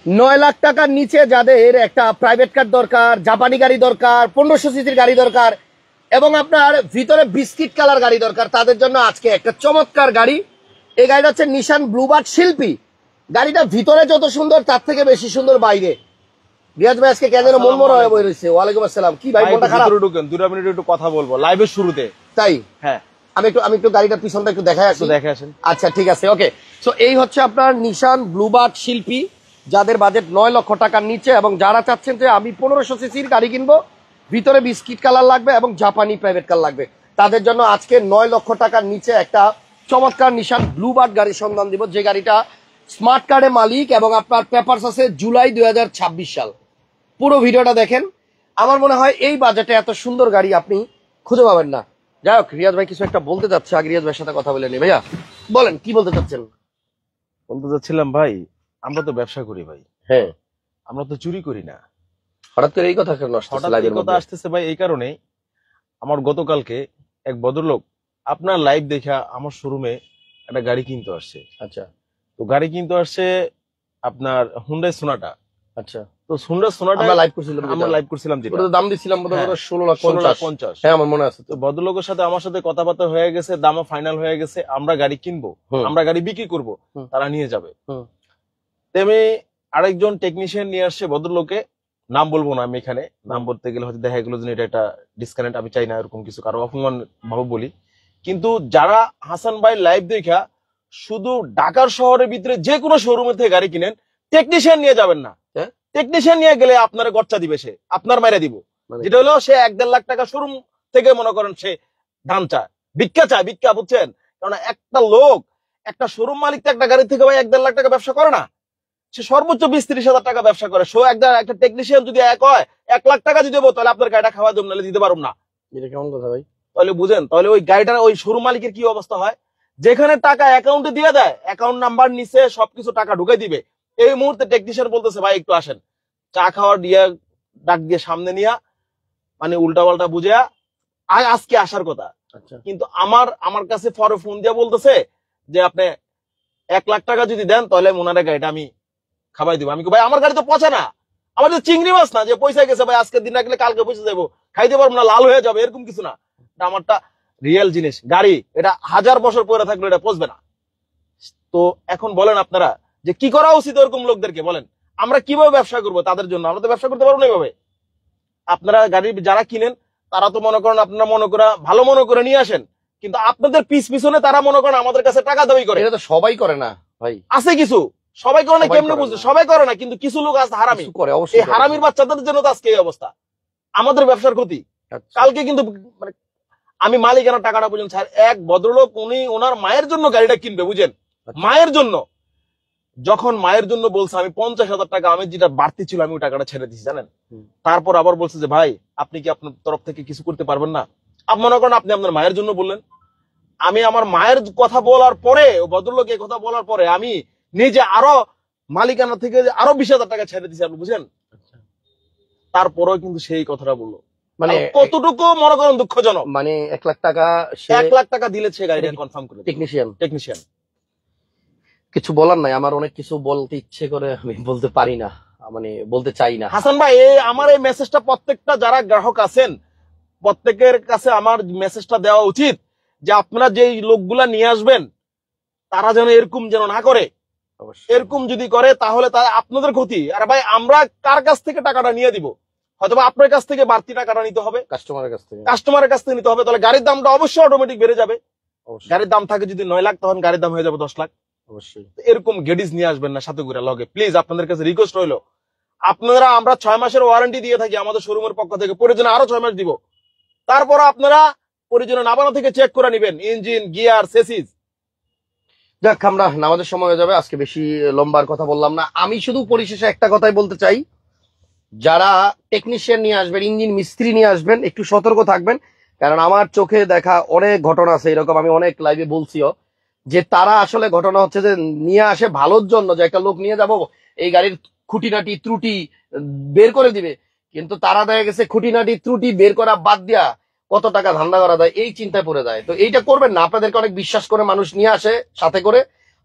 9 লাখ টাকার নিচে যাদের একটা প্রাইভেট কার দরকার, জাপানি গাড়ি দরকার, 1500 সিসির গাড়ি দরকার এবং আপনার ভিতরে বিস্কিট কালার গাড়ি দরকার, তাদের জন্য আজকে একটা চমৎকার গাড়ি। এই গাড়িটা হচ্ছে নিশান ব্লুবার্ড শিল্পী। গাড়িটা ভিতরে যত সুন্দর তার থেকে বেশি সুন্দর বাইরে। রিয়াজ ভাই আজকে কেন মন মরা হয়ে বই রয়েছে? ওয়ালাইকুম আসসালাম। কি ভাই মনটা খারাপ? ঢুকেন 2 মিনিট একটু কথা বলবো লাইভের শুরুতে। তাই? হ্যাঁ, আমি একটু গাড়িটার পিছনটা একটু দেখাই আসি। দেখে আসেন। আচ্ছা ঠিক আছে, ওকে। সো এই হচ্ছে আপনার নিশান ব্লুবার্ড শিল্পী, যাদের বাজেট 9 লক্ষ টাকার নিচে এবং যারা চাচ্ছেন যে আমি 1500 সিসির গাড়ি কিনবো, ভিতরে বিস্কিট কালার লাগবে এবং জাপানি প্রাইভেট কার লাগবে, তাদের জন্য আজকে 9 লক্ষ টাকার নিচে একটা চমৎকার নিশান ব্লুবার্ড গাড়ির সন্ধান দিব, যে গাড়িটা স্মার্ট কার্ডে মালিক এবং আপনার পেপারস আছে জুলাই 2026 সাল। পুরো ভিডিওটা দেখেন। আমার মনে হয় এই বাজেটে এত সুন্দর গাড়ি আপনি খুঁজে পাবেন না। যাই হোক, রিয়াজ ভাই কিছু একটা বলতে চাচ্ছে, আগে রিয়াজ ভাইয়ের সাথে কথা বলে নি। ভাইয়া বলেন কি বলতে চাচ্ছেন? বলতে চাচ্ছিলাম ভাই, আমরা তো ব্যবসা করি ভাই। হ্যাঁ, আমরা তো চুরি করি না। হঠাৎ করে এই কথা কেন আসছে? হঠাৎ এই কথা আসতেছে ভাই এই কারণে, আমার গতকালকে এক ভদ্রলোক আপনার লাইভ দেখা আমার শোরুমে একটা গাড়ি কিনতে আসছে। আচ্ছা, তো গাড়ি কিনতে আসছে আপনার হুন্ডাই সোনাটা। আচ্ছা। তো হুন্ডাই সোনাটা আমরা লাইভ করছিলাম যেটা ওটা দাম দিছিলাম বোধহয় 16,50,000। হ্যাঁ, আমার মনে আছে। তো ভদ্রলোকের সাথে আমার সাথে কথাবার্তা হয়ে গেছে, দামও ফাইনাল হয়ে গেছে। আমরা গাড়ি কিনবো, আমরা গাড়ি বিক্রি করব, তারা নিয়ে যাবে। তেমনি আরেকজন টেকনিশিয়ান নিয়ে আসছে ভদ্রলোকে, নাম বলবো না আমি এখানে, নাম বলতে গেলে হয়তো দেখা গেলো যে এটা একটা ডিসকানেক্ট, আমি চাই না এরকম কিছু কারো অপমান ভাবে বলি। কিন্তু যারা হাসান ভাই লাইভ দেখা শুধু ঢাকার শহরের ভিতরে যে কোনো শোরুমে থেকে গাড়ি কিনেন, টেকনিশিয়ান নিয়ে যাবেন না। টেকনিশিয়ান নিয়ে গেলে আপনার গচ্চা দিবে, সে আপনার মাইরা দিব। যেটা হলো সে 1-1.5 লাখ টাকা শোরুম থেকে মনে করেন সে দাম চায়, ভিক্ষা চায়, ভিক্ষা, বুঝছেন? কারণ একটা লোক, একটা শোরুম মালিক তো একটা গাড়ি থেকে ভাই 1-1.5 লাখ টাকা ব্যবসা করে না, সে সর্বোচ্চ 20-30 হাজার টাকা ব্যবসা করে। একটা টেকনিশিয়ান যদি এক হয় 1 লাখ টাকা যদি দেবো, তাহলে আপনার গাড়িটা খাওয়া জন্য দিতে পারবো না। এটা কেমন কথা ভাই? তাহলে বুঝেন, তাহলে ওই গাড়িটার ওই শোরুম মালিকের কি অবস্থা হয়? যেখানে টাকা অ্যাকাউন্টে দিয়ে দেয়, অ্যাকাউন্ট নাম্বার নিচে সবকিছু টাকা ঢুকে দিবে। এই মুহূর্তে টেকনিশিয়ান বলতেছে ভাই একটু আসেন, চা খাওয়ার দিয়ে ডাক দিয়ে সামনে নিয়ে মানে উল্টা পাল্টা বুঝে আজকে আসার কথা। কিন্তু আমার কাছে পরে ফোন দিয়ে বলতেছে যে আপনি 1 লাখ টাকা যদি দেন তাহলে ওনারা গাড়িটা আমি খাবাই দিব। আমি ভাই আমার গাড়ি তো পচে না, আমার তো চিংড়ি মাছ না যে পয়সা গেছে ভাই আজকের দিন রাখলে কালকে পয়সা যাবো, খাইতে পারবো না, লাল হয়ে যাবে, এরকম কিছু না। আমারটা রিয়েল জিনিস, গাড়ি এটা 1000 বছর পরে থাকলে এটা পচবে না। তো এখন বলেন আপনারা যে কি করা উচিত এরকম লোকদেরকে? বলেন আমরা কিভাবে ব্যবসা করবো তাদের জন্য? আমরা তো ব্যবসা করতে পারবো না এইভাবে। আপনারা গাড়ি যারা কিনেন তারা তো মনে করেন আপনারা মনে করে ভালো মনে করে নিয়ে আসেন, কিন্তু আপনাদের পিছনে তারা মনে করেন আমাদের কাছে টাকা দাবি করে। এটা তো সবাই করে না ভাই, আছে কিছু, সবাই করে না, কেমনে বুঝছে? সবাই করে না, কিন্তু কিছু লোক আছে হারামি করে। এই হারামির বাচ্চাদের জন্য তো আজকে এই অবস্থা, আমাদের ব্যবসার ক্ষতি। কালকে কিন্তু মানে আমি মালিকানা টাকাটা বুঝেন স্যার, এক ভদ্রলোক উনি ওনার মায়ের জন্য গাড়িটা কিনবে, বুঝেন, মায়ের জন্য। যখন মায়ের জন্য বলছে আমি 50,000 টাকা, আমি যেটা বাড়তি ছিল আমি ওই টাকাটা ছেড়ে দিচ্ছি জানেন। তারপর আবার বলছে যে ভাই আপনি কি আপনার তরফ থেকে কিছু করতে পারবেন না? মনে করেন আপনি আপনার মায়ের জন্য বললেন, আমি আমার মায়ের কথা বলার পরে, ভদ্রলোকের কথা বলার পরে আমি নিজে আরো মালিকানা থেকে আরো 20,000 টাকা ছেড়ে দিচ্ছি, আপনি বুঝেন। তারপরেও কিন্তু সেই কথাটা বললো, মানে কতটুকু মনে করেন দুঃখজনক। মানে 1 লাখ টাকা, 1 লাখ টাকা দিলে সে গাড়িটা কনফার্ম করে টেকনিশিয়ান। কিছু বলার নাই, আমার অনেক কিছু বলতে ইচ্ছে করে আমি বলতে পারি না, মানে বলতে চাই না। হাসান ভাই আমার এই মেসেজটা প্রত্যেকটা যারা গ্রাহক আছেন প্রত্যেকের কাছে আমার মেসেজটা দেওয়া উচিত যে আপনারা যে লোকগুলা নিয়ে আসবেন তারা যেন এরকম যেন না করে। এরকম যদি করে তাহলে তারা আপনাদের ক্ষতি। আর ভাই আমরা কার কাছ থেকে টাকাটা নিয়ে দিব? হয়তো আপনার কাছ থেকে বাড়তি টাকাটা নিতে হবে, কাস্টমারের কাছ থেকে নিতে হবে। তাহলে গাড়ির দামটা অবশ্যই অটোমেটিক বেড়ে যাবে। গাড়ির দাম থাকে যদি 9 লাখ, তখন গাড়ির দাম হয়ে যাবে 10 লাখ। অবশ্যই এরকম গেডিস নিয়ে আসবেন না সাথে করে লগে, প্লিজ আপনাদের কাছে রিকোয়েস্ট রইলো। আপনারা আমরা 6 মাসের ওয়ারেন্টি দিয়ে থাকি আমাদের শোরুমের পক্ষ থেকে, প্রয়োজনে আরো 6 মাস দিব। তারপর আপনারা প্রয়োজনে নাবানা থেকে চেক করে নেবেন ইঞ্জিন, গিয়ার, সেসিস। যাক, আমরা নামাজের সময় হয়ে যাবে, আজকে বেশি লম্বার কথা বললাম না। আমি শুধু পরিশেষে একটা কথাই বলতে চাই, যারা টেকনিশিয়ান নিয়ে আসবেন, ইঞ্জিন মিস্ত্রি নিয়ে আসবেন, একটু সতর্ক থাকবেন। কারণ আমার চোখে দেখা অনেক ঘটনা আছে এরকম, আমি অনেক লাইভে বলছিও যে তারা আসলে ঘটনা হচ্ছে যে নিয়ে আসে ভালোর জন্য, যে একটা লোক নিয়ে যাব এই গাড়ির খুঁটিনাটি ত্রুটি বের করে দিবে, কিন্তু তারা দেখা গেছে খুঁটিনাটি ত্রুটি বের করা বাদ দিয়া কত টাকা ধান্দা করা দেয় এই চিন্তায় পড়ে যায়। তো এইটা করবেন না, আপনাদেরকে অনেক বিশ্বাস করে মানুষ নিয়ে আসে সাথে করে।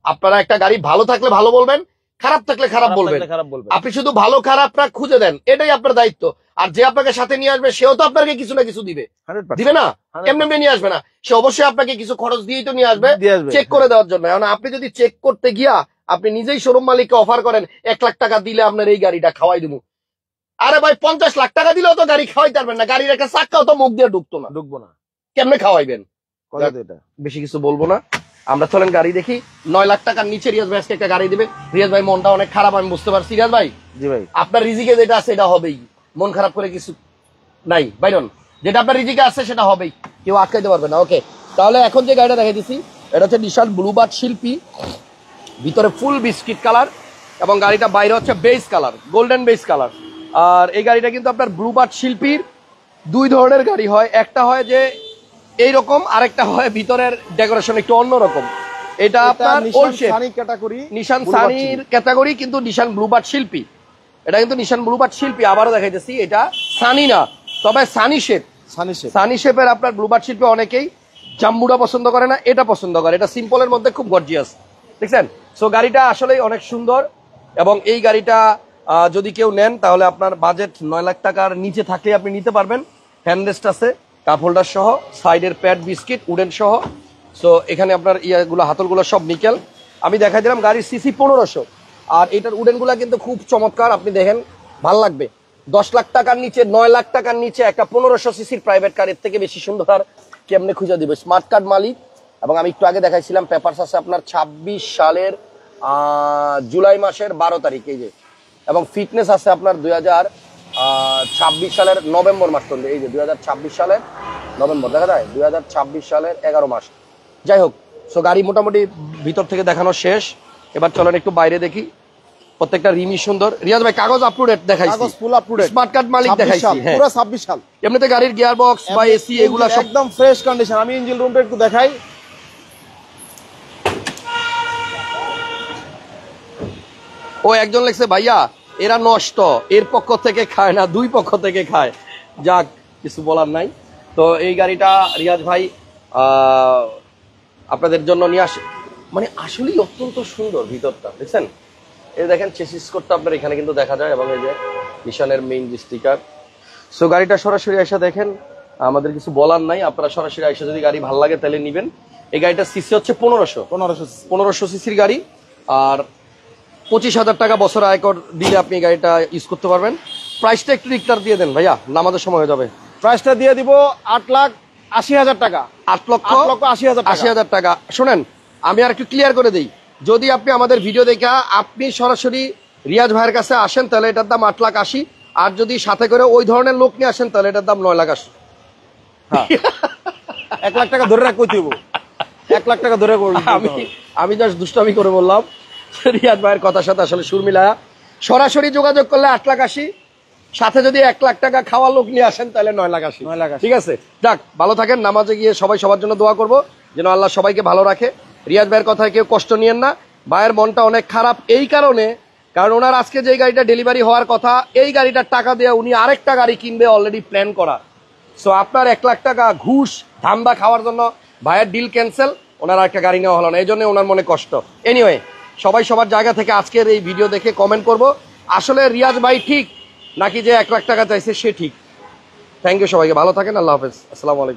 আপনারা একটা গাড়ি ভালো থাকলে ভালো বলবেন, খারাপ থাকলে খারাপ বলবেন, খারাপ বলবেন। আপনি শুধু ভালো খারাপটা খুঁজে দেন, এটাই আপনার দায়িত্ব। আর যে আপনাকে সাথে নিয়ে আসবে সেও তো আপনাকে কিছু না কিছু দিবে, 100% দিবে না? এমনি এমনি নিয়ে আসবে না, সে অবশ্যই আপনাকে কিছু খরচ দিয়েই তো নিয়ে আসবে চেক করে দেওয়ার জন্য। এখন আপনি যদি চেক করতে গিয়া আপনি নিজেই শোরুম মালিককে অফার করেন 1 লাখ টাকা দিলে আপনার এই গাড়িটা খাওয়াই দেবো, আরে ভাই 50 লাখ টাকা দিলেও তো গাড়ি খাওয়াইতে পারবেন না, গাড়ির একটা চাক্কাও তো মুখ দিয়ে ঢুকতো না, ঢুকবো না, কেমনে খাওয়াইবেন? কথা তো এটা। বেশি কিছু বলবো না, আমরা চলেন গাড়ি দেখি। 9 লাখ টাকার নিচে রিয়াজ ভাই আজকে একটা গাড়ি দিবে। রিয়াজ ভাই মনটা অনেক খারাপ, আমি বুঝতে পারছি। রিয়াজ ভাই, জি ভাই, আপনার রিজিকে যেটা আছে এটা হবেই, মন খারাপ করে কিছু নাই বাইরন, যেটা আপনার রিজিকে আছে সেটা হবেই, কেউ আটকাইতে পারবে না। ওকে, তাহলে এখন যে গাড়িটা দেখে দিছি এটা হচ্ছে নিশান ব্লুবার্ড শিল্পী, ভিতরে ফুল বিস্কিট কালার এবং গাড়িটা বাইরে হচ্ছে base colour, golden base colour. আর এই গাড়িটা কিন্তু আপনার ব্লুবার্ড শিল্পীর 2 ধরনের গাড়ি হয়, একটা হয় যে এইরকম, আরেকটা হয় ভিতরের ডেকোরেশন একটু অন্যরকম। এটা আপনার ওল্ড শেপ ক্যাটাগরি, নিশান সানির ক্যাটাগরি, কিন্তু নিশান ব্লুবার্ড শিল্পী, এটা কিন্তু নিশান ব্লুবার্ড শিল্পী। আবারও দেখাইতেছি, এটা সানি না, তবে সানি শেপ, সানি শেপের আপনার ব্লুবার্ড শিল্পী। অনেকেই জাম্বুটা পছন্দ করে না, এটা পছন্দ করে, এটা সিম্পলের মধ্যে খুব গর্জিয়াস, দেখছেন? সো গাড়িটা আসলেই অনেক সুন্দর এবং এই গাড়িটা যদি কেউ নেন তাহলে আপনার বাজেট 9 লাখ টাকার নিচে থাকলে আপনি নিতে পারবেন। হ্যান্ডরেস্ট আছে, কাপ হোল্ডার সহ, সাইডের প্যাড বিস্কিট উডেন সহ। সো এখানে আপনার ইয়াগুলো হাতলগুলো সব নিকেল। আমি দেখাই দিলাম গাড়ির সিসি 1500, আর এটার উডেনগুলো কিন্তু খুব চমৎকার, আপনি দেখেন ভাল লাগবে। 10 লাখ টাকার নিচে, 9 লাখ টাকার নিচে একটা 1500 সিসির প্রাইভেট কারের থেকে বেশি সুন্দর আর কেমনে খুঁজে দিবে? স্মার্ট কার্ড মালিক, এবং আমি একটু আগে দেখাইছিলাম পেপারস আছে আপনার 26 সালের জুলাই মাসের 12 তারিখ, এই যে, এবং ফিটনেস আছে আপনার 2026 সালের নভেম্বর মাস পর্যন্ত, এই যে 2026 সালের নভেম্বর, দেখা যায় 2026 সালের 11 মাস। যাই হোক, সো গাড়ি মোটামুটি ভিতর থেকে দেখানো শেষ। এবার চলেন একটু বাইরে দেখি। প্রত্যেকটা রিমি সুন্দর। রিয়াজ ভাই কাগজ আপ টু ডেট দেখাইছি, কাগজ full up to date, smart card মালিক দেখাইছি, হ্যাঁ পুরো 26 সাল। এমনিতে গাড়ির গিয়ার বক্স বা এসি এগুলা সব একদম ফ্রেশ কন্ডিশন। আমি ইঞ্জিন রুমটা একটু দেখাই। ও একজন লেখছে ভাইয়া এরা নষ্ট, এর পক্ষ থেকে খায় না, 2 পক্ষ থেকে খায়। যাক, কিছু বলার নাই। তো এই গাড়িটা রিয়াজ ভাই আপনাদের জন্য নিয়ে আসে, মানে আসলেই অত্যন্ত সুন্দর ভিতরটা, দেখছেন? এই দেখেন চেসিস কোডটা আপনার এখানে কিন্তু দেখা যায়, এবং এই যে নিশানের মেইন যে স্টিকার। সো গাড়িটা সরাসরি এসে দেখেন, আমাদের কিছু বলার নাই, আপনারা সরাসরি এসে যদি গাড়ি ভালো লাগে তাহলে নিবেন। এই গাড়িটার সিসি হচ্ছে 1500 সিসির গাড়ি, আর 25,000 টাকা বছর আয়কর দিলে আপনি এই গাড়িটা ইউজ করতে পারবেন। প্রাইসটা একটু রিক্টার দিয়ে দেন ভাইয়া, নামাজের সময় হয়ে যাবে। প্রাইসটা দিয়ে দিব 8,80,000 টাকা। 8,80,000 টাকা। শোনেন, আমি আর একটু ক্লিয়ার করে দিই, যদি আপনি আমাদের ভিডিও দেখা আপনি সরাসরি রিয়াজ ভাইয়ের কাছে আসেন তাহলে এটার দাম 8,80,000, আর যদি সাথে করে ওই ধরনের লোক নিয়ে আসেন তাহলে এটার দাম 9,80,000। হ্যাঁ, 1 লাখ টাকা ধরে রাখতে হইব, 1 লাখ টাকা ধরে আমি জাস্ট দুষ্টামি করে বললাম। রিয়াজ ভাইয়ের কথার সাথে আসলে সুর মিলায়া সরাসরি যোগাযোগ করলে 8,80,000, সাথে যদি 1 লাখ টাকা খাওয়া লোক নিয়ে আসেন তাহলে 9,80,000। ঠিক আছে, যাক, ভালো থাকেন। নামাজে গিয়ে সবাই সবার জন্য দোয়া করবো যেন আল্লাহ সবাইকে ভালো রাখে। রিয়াজ ভাইয়ের কথায় কেউ কষ্ট নিয়েন না, ভাইয়ের মনটা অনেক খারাপ এই কারণে, কারণ ওনার আজকে যে গাড়িটা ডেলিভারি হওয়ার কথা, এই গাড়িটার টাকা দিয়ে উনি আরেকটা গাড়ি কিনবে অলরেডি প্ল্যান করা। সো আপনার 1 লাখ টাকা ঘুষ ধান্দা খাওয়ার জন্য ভাইয়ের ডিল ক্যান্সেল, ওনার আরেকটা গাড়ি নেওয়া হলো না, এই জন্য ওনার মনে কষ্ট। এনিওয়ে, সবাই সবার জায়গা থেকে আজকের এই ভিডিও দেখে কমেন্ট করব আসলে রিয়াজ ভাই ঠিক নাকি যে 1 লাখ টাকা চাইছে সে ঠিক। থ্যাংক ইউ, সবাইকে ভালো থাকেন, আল্লাহ হাফেজ, আসসালামু আলাইকুম।